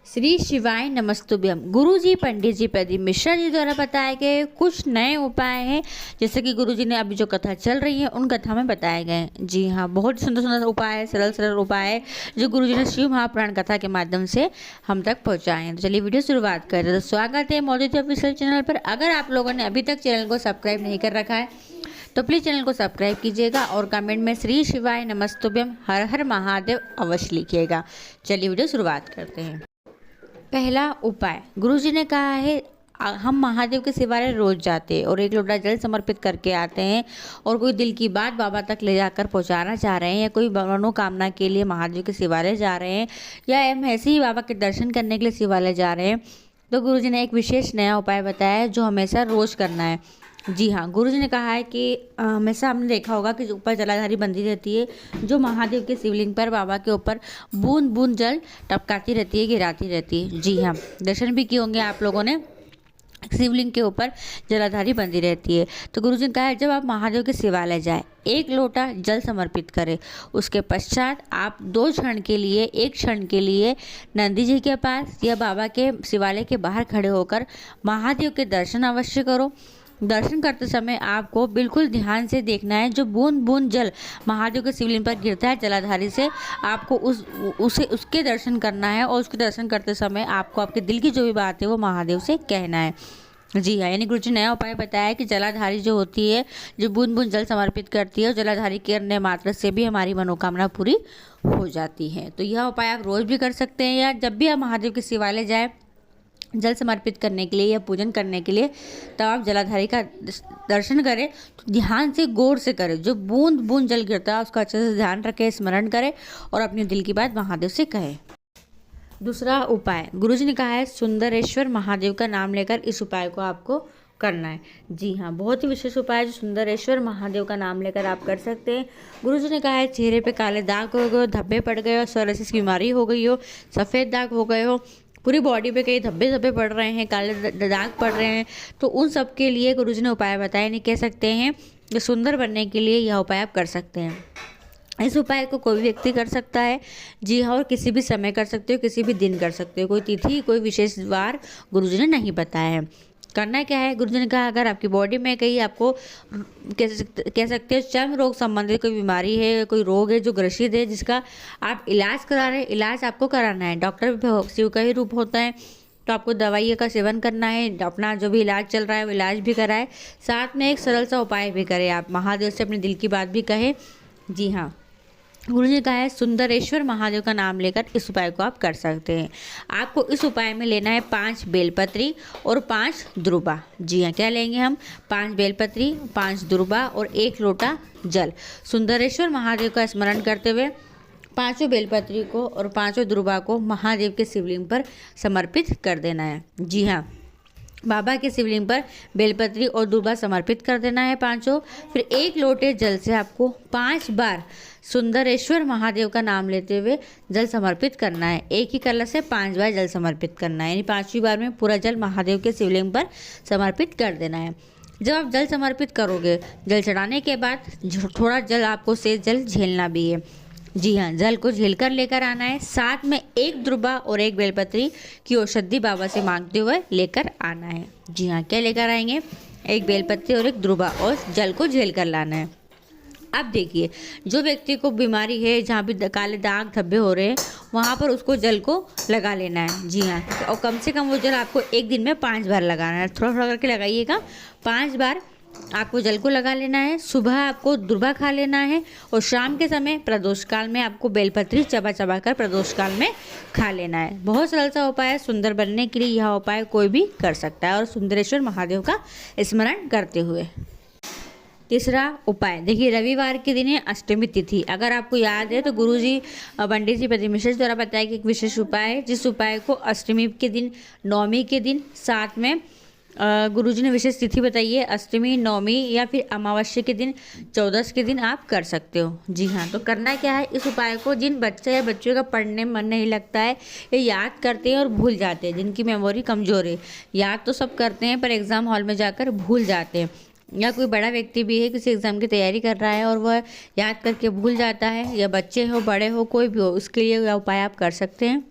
श्री शिवाय नमस्तुभ्यम। गुरु जी पंडित जी प्रदीप मिश्रा जी द्वारा बताए गए कुछ नए उपाय हैं, जैसे कि गुरु जी ने अभी जो कथा चल रही है उन कथा में बताए गए हैं। जी हाँ, बहुत सुंदर सुंदर उपाय है, सरल सरल उपाय है जो गुरु जी ने शिव महापुराण कथा के माध्यम से हम तक पहुँचाए हैं। तो चलिए वीडियो शुरुआत करते हैं। तो स्वागत है मौजूद ऑफिशियल चैनल पर। अगर आप लोगों ने अभी तक चैनल को सब्सक्राइब नहीं कर रखा है तो प्लीज़ चैनल को सब्सक्राइब कीजिएगा और कमेंट में श्री शिवाय नमस्तुभ्यम हर हर महादेव अवश्य लिखिएगा। चलिए वीडियो शुरुआत करते हैं। पहला उपाय, गुरुजी ने कहा है हम महादेव के शिवालय रोज जाते हैं और एक लोटा जल समर्पित करके आते हैं, और कोई दिल की बात बाबा तक ले जाकर पहुंचाना चाह रहे हैं या कोई मनोकामना के लिए महादेव के शिवालय जा रहे हैं या हम ऐसे ही बाबा के दर्शन करने के लिए शिवालय जा रहे हैं, तो गुरुजी ने एक विशेष नया उपाय बताया है जो हमेशा रोज करना है। जी हाँ, गुरुजी ने कहा है कि हमेशा हमने देखा होगा कि ऊपर जलाधारी बंधी रहती है जो महादेव के शिवलिंग पर बाबा के ऊपर बूंद बूंद जल टपकाती रहती है, गिराती रहती है। जी हाँ, दर्शन भी किए होंगे आप लोगों ने। शिवलिंग के ऊपर जलाधारी बंधी रहती है। तो गुरुजी ने कहा है जब आप महादेव के शिवालय जाए एक लोटा जल समर्पित करें, उसके पश्चात आप एक क्षण के लिए नंदी जी के पास या बाबा के शिवालय के बाहर खड़े होकर महादेव के दर्शन अवश्य करो। दर्शन करते समय आपको बिल्कुल ध्यान से देखना है, जो बूंद बूंद जल महादेव के शिवलिंग पर गिरता है जलाधारी से, आपको उसके दर्शन करना है, और उसके दर्शन करते समय आपको आपके दिल की जो भी बात है वो महादेव से कहना है। जी हाँ, यानी गुरुजी ने नया उपाय बताया है कि जलाधारी जो होती है, जो बूंद बूंद जल समर्पित करती है, और जलाधारी करने मात्र से भी हमारी मनोकामना पूरी हो जाती है। तो यह उपाय आप रोज भी कर सकते हैं, या जब भी आप महादेव के शिवालय जाए जल समर्पित करने के लिए या पूजन करने के लिए, तब आप जलाधारी का दर्शन करें तो ध्यान से गौर से करें, जो बूंद बूंद जल गिरता है उसका अच्छे से ध्यान रखें, स्मरण करें और अपने दिल की बात महादेव से कहें। दूसरा उपाय, गुरुजी ने कहा है सुंदरेश्वर महादेव का नाम लेकर इस उपाय को आपको करना है। जी हाँ, बहुत ही विशेष उपाय है जो सुंदरेश्वर महादेव का नाम लेकर आप कर सकते हैं। गुरुजी ने कहा है चेहरे पे काले दाग हो गए, धब्बे पड़ गए हो, सोरायसिस की बीमारी हो गई हो, सफ़ेद दाग हो गए हो, पूरी बॉडी पे कई धब्बे धब्बे पड़ रहे हैं, काले दाग पड़ रहे हैं, तो उन सब के लिए गुरुजी ने उपाय बताए, नहीं कह सकते हैं कि सुंदर बनने के लिए यह उपाय आप कर सकते हैं। इस उपाय को कोई भी व्यक्ति कर सकता है। जी हाँ, और किसी भी समय कर सकते हो, किसी भी दिन कर सकते हो, कोई तिथि कोई विशेष वार गुरुजी ने नहीं बताया है। करना क्या है, गुरुजी ने कहा अगर आपकी बॉडी में कहीं आपको कह सकते हो चर्म रोग संबंधित कोई बीमारी है, कोई रोग है जो ग्रसित है, जिसका आप इलाज करा रहे हैं, इलाज आपको कराना है, डॉक्टर शिव का ही रूप होता है, तो आपको दवाइयों का सेवन करना है, अपना जो भी इलाज चल रहा है वो इलाज भी कराए, साथ में एक सरल सा उपाय भी करें, आप महादेव से अपने दिल की बात भी कहें। जी हाँ, गुरु जी ने कहा है सुंदरेश्वर महादेव का नाम लेकर इस उपाय को आप कर सकते हैं। आपको इस उपाय में लेना है 5 बेलपत्री और 5 दुर्बा। जी हाँ, क्या लेंगे हम, 5 बेलपत्री, 5 दुर्बा और 1 लोटा जल। सुंदरेश्वर महादेव का स्मरण करते हुए 5 बेलपत्री को और 5 दुर्बा को महादेव के शिवलिंग पर समर्पित कर देना है। जी हाँ, बाबा के शिवलिंग पर बेलपत्री और दुर्बा समर्पित कर देना है 5। फिर 1 लोटे जल से आपको 5 बार सुंदरेश्वर महादेव का नाम लेते हुए जल समर्पित करना है। एक ही कलश से 5 बार जल समर्पित करना है, यानी 5वीं बार में पूरा जल महादेव के शिवलिंग पर समर्पित कर देना है। जब आप जल समर्पित करोगे, जल चढ़ाने के बाद थोड़ा जल आपको शेष जल झेलना भी है। जी हाँ, जल को झेल कर लेकर आना है, साथ में 1 दुर्बा और 1 बेलपत्री की औषधि बाबा से मांगते हुए लेकर आना है। जी हाँ, क्या लेकर आएंगे, 1 बेलपत्री और 1 दुर्बा, और जल को झेल कर लाना है। अब देखिए, जो व्यक्ति को बीमारी है, जहाँ भी काले दाग धब्बे हो रहे हैं, वहाँ पर उसको जल को लगा लेना है। जी हाँ, और कम से कम वो जल आपको एक दिन में 5 बार लगाना है, थोड़ा थोड़ा करके लगाइएगा, 5 बार आपको जल को लगा लेना है। सुबह आपको दुर्बा खा लेना है, और शाम के समय प्रदोष काल में आपको बेलपत्री चबा चबा कर प्रदोष काल में खा लेना है। बहुत सरल सा उपाय है, सुंदर बनने के लिए यह उपाय कोई भी कर सकता है, और सुंदरेश्वर महादेव का स्मरण करते हुए। तीसरा उपाय, देखिए रविवार के दिन है अष्टमी तिथि। अगर आपको याद है तो गुरुजी पंडित जी प्रदीप मिश्रा द्वारा बताया कि एक विशेष उपाय है, जिस उपाय को अष्टमी के दिन, नवमी के दिन, साथ में गुरुजी ने विशेष तिथि बताई है, अष्टमी, नवमी या फिर अमावस्या के दिन, 14 के दिन आप कर सकते हो। जी हाँ, तो करना क्या है, इस उपाय को जिन बच्चे या बच्चों का पढ़ने में मन नहीं लगता है, ये याद करते हैं और भूल जाते हैं, जिनकी मेमोरी कमज़ोर है, याद तो सब करते हैं पर एग्ज़ाम हॉल में जाकर भूल जाते हैं, या कोई बड़ा व्यक्ति भी है किसी एग्ज़ाम की तैयारी कर रहा है और वह याद करके भूल जाता है, या बच्चे हो बड़े हो कोई भी हो, उसके लिए यह उपाय आप कर सकते हैं।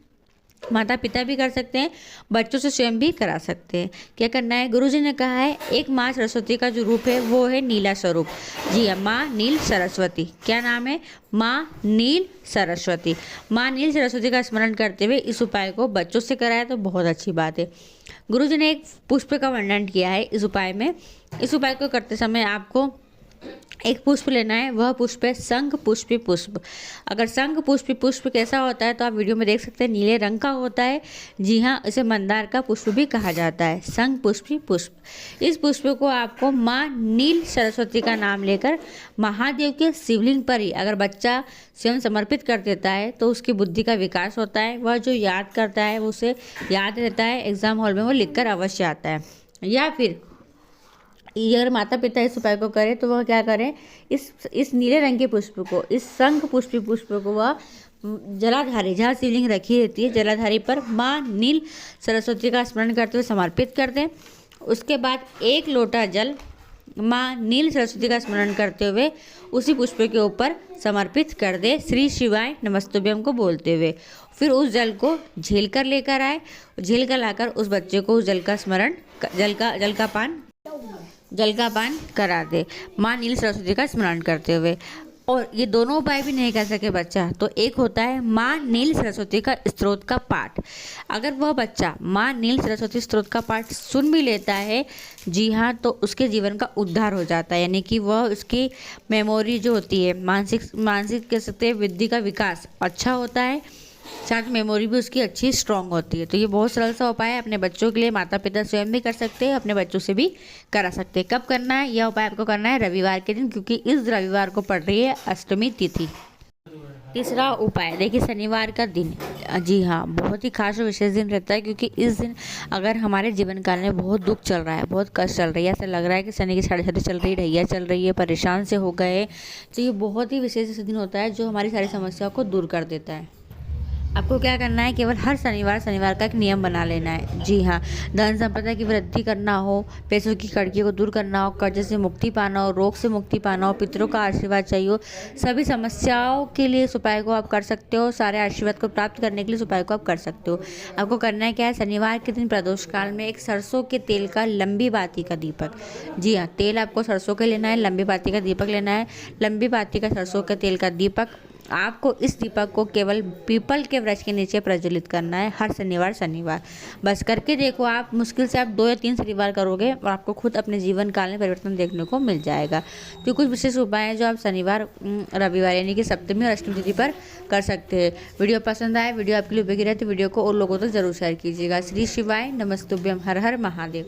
माता पिता भी कर सकते हैं, बच्चों से स्वयं भी करा सकते हैं। क्या करना है, गुरुजी ने कहा है एक माँ सरस्वती का जो रूप है वो है नीला स्वरूप। जी हाँ, माँ नील सरस्वती। क्या नाम है, माँ नील सरस्वती। माँ नील सरस्वती का स्मरण करते हुए इस उपाय को बच्चों से कराया तो बहुत अच्छी बात है। गुरुजी ने एक पुष्प का वर्णन किया है इस उपाय में। इस उपाय को करते समय आपको एक पुष्प लेना है, वह पुष्प है शंख पुष्पी पुष्प। अगर शंख पुष्पी पुष्प कैसा होता है तो आप वीडियो में देख सकते हैं, नीले रंग का होता है। जी हाँ, इसे मंदार का पुष्प भी कहा जाता है, शंख पुष्पी पुष्प। इस पुष्प को आपको माँ नील सरस्वती का नाम लेकर महादेव के शिवलिंग पर ही अगर बच्चा स्वयं समर्पित कर देता है तो उसकी बुद्धि का विकास होता है। वह जो याद करता है वो उसे याद रहता है, एग्जाम हॉल में वो लिख कर अवश्य आता है। या फिर अगर माता पिता इस उपाय को करें तो वह क्या करें, इस नीले रंग के पुष्प को, इस शंख पुष्पी पुष्प को वह जलाधारी, जहाँ शिवलिंग रखी रहती है जलाधारी पर माँ नील सरस्वती का स्मरण करते हुए समर्पित कर दें। उसके बाद 1 लोटा जल माँ नील सरस्वती का स्मरण करते हुए उसी पुष्प के ऊपर समर्पित कर दे, श्री शिवाय नमस्तुभ्यम को बोलते हुए। फिर उस जल को झेल कर लेकर आए, झेल कर लाकर उस बच्चे को उस जल का स्मरण जल का पान करा दे, माँ नील सरस्वती का स्मरण करते हुए। और ये दोनों उपाय भी नहीं कर सके बच्चा तो एक होता है माँ नील सरस्वती का स्तोत्र का पाठ। अगर वह बच्चा माँ नील सरस्वती स्तोत्र का पाठ सुन भी लेता है, जी हाँ, तो उसके जीवन का उद्धार हो जाता है। यानी कि वह उसकी मेमोरी जो होती है, मानसिक कह सकते हैं बुद्धि का विकास अच्छा होता है, साथ मेमोरी भी उसकी अच्छी स्ट्रांग होती है। तो ये बहुत सरल सा उपाय है, अपने बच्चों के लिए माता पिता स्वयं भी कर सकते हैं, अपने बच्चों से भी करा सकते हैं। कब करना है यह उपाय आपको करना है, रविवार के दिन, क्योंकि इस रविवार को पड़ रही है अष्टमी तिथि। तीसरा उपाय देखिए, शनिवार का दिन। जी हाँ, बहुत ही खास और विशेष दिन रहता है, क्योंकि इस दिन अगर हमारे जीवन काल में बहुत दुख चल रहा है, बहुत कष्ट चल रही है, ऐसा लग रहा है कि शनि की साढ़े चल रही, ढैया चल रही है, परेशान से हो गए, तो ये बहुत ही विशेष दिन होता है जो हमारी सारी समस्याओं को दूर कर देता है। आपको क्या करना है, केवल हर शनिवार का एक नियम बना लेना है। जी हाँ, धन संपदा की वृद्धि करना हो, पैसों की कड़कियों को दूर करना हो, कर्ज से मुक्ति पाना हो, रोग से मुक्ति पाना हो, पितरों का आशीर्वाद चाहिए हो, सभी समस्याओं के लिए इस उपाय को आप कर सकते हो। सारे आशीर्वाद को प्राप्त करने के लिए इस उपाय को आप कर सकते हो। आपको करना है क्या है, शनिवार के दिन प्रदोष काल में एक सरसों के तेल का लंबी बाती का दीपक, जी हाँ, तेल आपको सरसों का लेना है, लंबी बाती का दीपक लेना है। लंबी बाती का सरसों के तेल का दीपक, आपको इस दीपक को केवल पीपल के वृक्ष के नीचे प्रज्वलित करना है हर शनिवार। बस करके देखो, आप मुश्किल से आप 2 या 3 शनिवार करोगे और आपको खुद अपने जीवन काल में परिवर्तन देखने को मिल जाएगा। तो कुछ विशेष उपाय हैं जो आप शनिवार, रविवार यानी कि सप्तमी और अष्टमी तिथि पर कर सकते हैं। वीडियो पसंद आए, वीडियो आपके लिए उपयोगी रहे तो वीडियो को और लोगों तक जरूर शेयर कीजिएगा। श्री शिवाय नमस्तुभ्यम, हर हर महादेव।